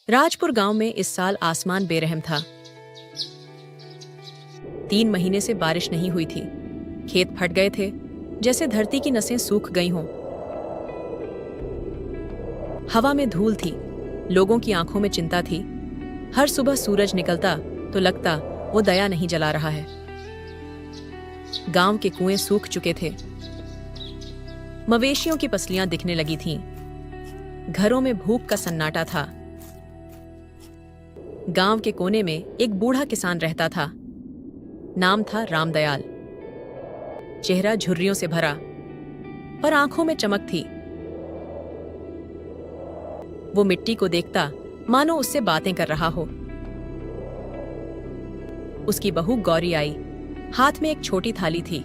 राजपुर गांव में इस साल आसमान बेरहम था। 3 महीने से बारिश नहीं हुई थी। खेत फट गए थे, जैसे धरती की नसें सूख गई हों। हवा में धूल थी, लोगों की आंखों में चिंता थी। हर सुबह सूरज निकलता तो लगता वो दया नहीं जला रहा है। गांव के कुएं सूख चुके थे, मवेशियों की पसलियां दिखने लगी थीं। घरों में भूख का सन्नाटा था। गांव के कोने में एक बूढ़ा किसान रहता था। नाम था रामदयाल। चेहरा झुर्रियों से भरा, पर आंखों में चमक थी। वो मिट्टी को देखता मानो उससे बातें कर रहा हो। उसकी बहू गौरी आई, हाथ में एक छोटी थाली थी।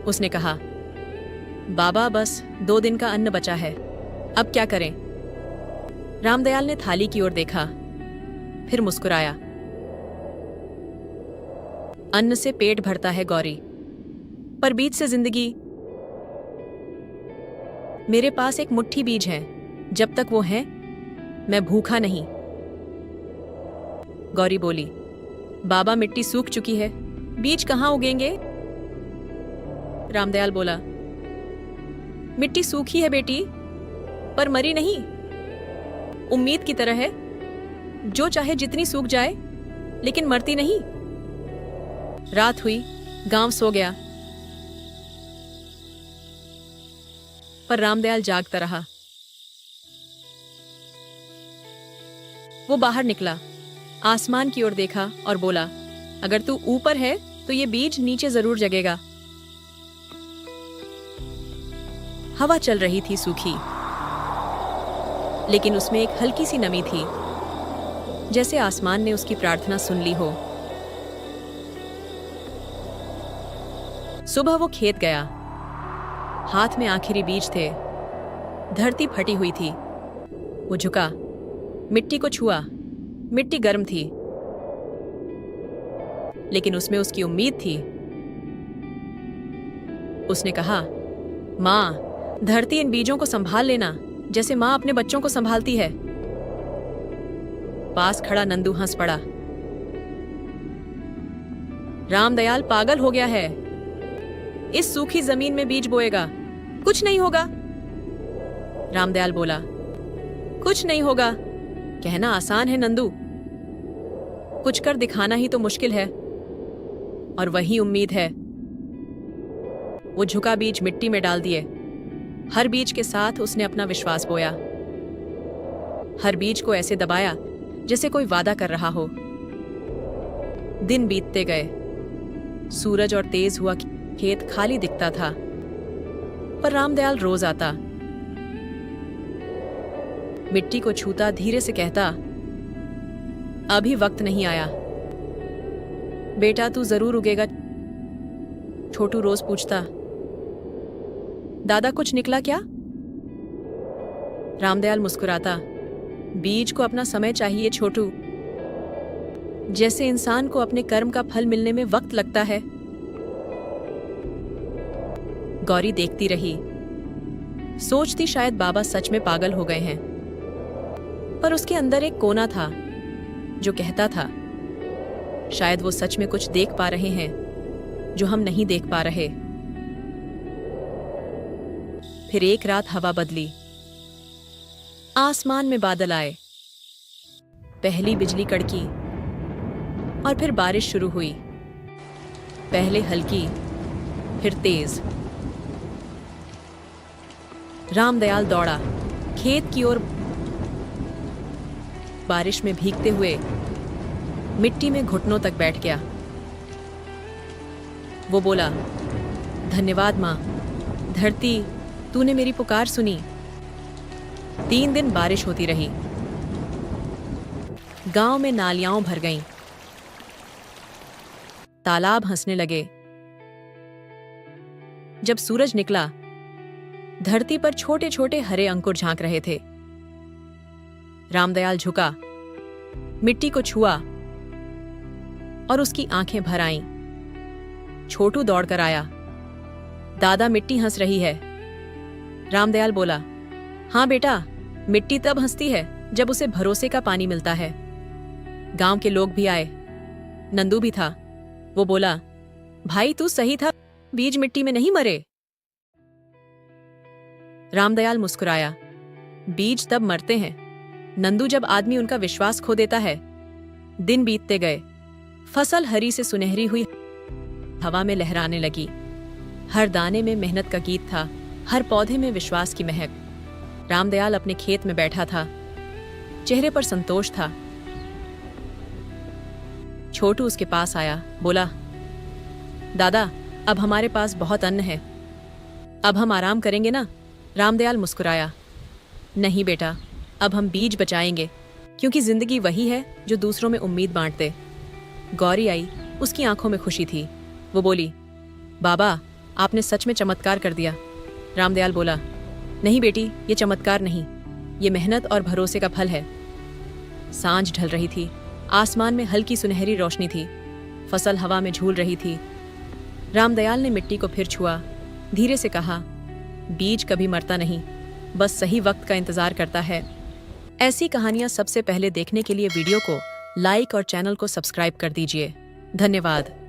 उसने कहा, बाबा बस 2 दिन का अन्न बचा है, अब क्या करें? रामदयाल ने थाली की ओर देखा, फिर मुस्कुराया। अन्न से पेट भरता है गौरी, पर बीज से जिंदगी। मेरे पास एक मुट्ठी बीज है, जब तक वो है मैं भूखा नहीं। गौरी बोली, बाबा मिट्टी सूख चुकी है, बीज कहां उगेंगे? रामदयाल बोला, मिट्टी सूखी है बेटी, पर मरी नहीं। उम्मीद की तरह है, जो चाहे जितनी सूख जाए, लेकिन मरती नहीं। रात हुई, गांव सो गया, पर रामदयाल जागता रहा। वो बाहर निकला, आसमान की ओर देखा और बोला, अगर तू ऊपर है तो ये बीज नीचे जरूर जगेगा। हवा चल रही थी सूखी, लेकिन उसमें एक हल्की सी नमी थी, जैसे आसमान ने उसकी प्रार्थना सुन ली हो। सुबह वो खेत गया, हाथ में आखिरी बीज थे। धरती फटी हुई थी। वो झुका, मिट्टी को छुआ। मिट्टी गर्म थी, लेकिन उसमें उसकी उम्मीद थी। उसने कहा, मां, धरती इन बीजों को संभाल लेना, जैसे मां अपने बच्चों को संभालती है। पास खड़ा नंदू हंस पड़ा। रामदयाल पागल हो गया है, इस सूखी जमीन में बीज बोएगा, कुछ नहीं होगा। रामदयाल बोला, कुछ नहीं होगा कहना आसान है नंदू, कुछ कर दिखाना ही तो मुश्किल है, और वही उम्मीद है। वो झुका बीज मिट्टी में डाल दिए। हर बीज के साथ उसने अपना विश्वास बोया। हर बीज को ऐसे दबाया जैसे कोई वादा कर रहा हो। दिन बीतते गए, सूरज और तेज हुआ खेत खाली दिखता था, पर रामदयाल रोज आता। मिट्टी को छूता, धीरे से कहता, अभी वक्त नहीं आया। बेटा तू जरूर उगेगा। छोटू रोज पूछता, दादा कुछ निकला क्या? रामदयाल मुस्कुराता, बीज को अपना समय चाहिए छोटू, जैसे इंसान को अपने कर्म का फल मिलने में वक्त लगता है। गौरी देखती रही, सोचती शायद बाबा सच में पागल हो गए हैं। पर उसके अंदर एक कोना था जो कहता था, शायद वो सच में कुछ देख पा रहे हैं जो हम नहीं देख पा रहे। फिर एक रात हवा बदली, आसमान में बादल आए, पहली बिजली कड़की और फिर बारिश शुरू हुई। पहले हल्की, फिर तेज। रामदयाल दौड़ा खेत की ओर, बारिश में भीगते हुए मिट्टी में घुटनों तक बैठ गया। वो बोला, धन्यवाद मां, धरती तूने मेरी पुकार सुनी। 3 दिन बारिश होती रही। गांव में नालियां भर गईं, तालाब हंसने लगे। जब सूरज निकला, धरती पर छोटे छोटे हरे अंकुर झांक रहे थे। रामदयाल झुका, मिट्टी को छुआ और उसकी आंखें भर आईं। छोटू दौड़कर आया, दादा मिट्टी हंस रही है। रामदयाल बोला, हाँ बेटा, मिट्टी तब हंसती है जब उसे भरोसे का पानी मिलता है। गांव के लोग भी आए, नंदू भी था। वो बोला, भाई तू सही था, बीज मिट्टी में नहीं मरे। रामदयाल मुस्कुराया, बीज तब मरते हैं नंदू जब आदमी उनका विश्वास खो देता है। दिन बीतते गए, फसल हरी से सुनहरी हुई हवा में लहराने लगी। हर दाने में मेहनत का गीत था, हर पौधे में विश्वास की महक। रामदयाल अपने खेत में बैठा था, चेहरे पर संतोष था। छोटू उसके पास आया, बोला, दादा अब हमारे पास बहुत अन्न है, अब हम आराम करेंगे ना? रामदयाल मुस्कुराया, नहीं बेटा, अब हम बीज बचाएंगे, क्योंकि जिंदगी वही है जो दूसरों में उम्मीद बांट दे। गौरी आई, उसकी आंखों में खुशी थी। वो बोली, बाबा आपने सच में चमत्कार कर दिया। रामदयाल बोला, नहीं बेटी, ये चमत्कार नहीं, ये मेहनत और भरोसे का फल है। सांझ ढल रही थी, आसमान में हल्की सुनहरी रोशनी थी, फसल हवा में झूल रही थी। रामदयाल ने मिट्टी को फिर छुआ, धीरे से कहा, बीज कभी मरता नहीं, बस सही वक्त का इंतजार करता है। ऐसी कहानियां सबसे पहले देखने के लिए वीडियो को लाइक और चैनल को सब्सक्राइब कर दीजिए। धन्यवाद।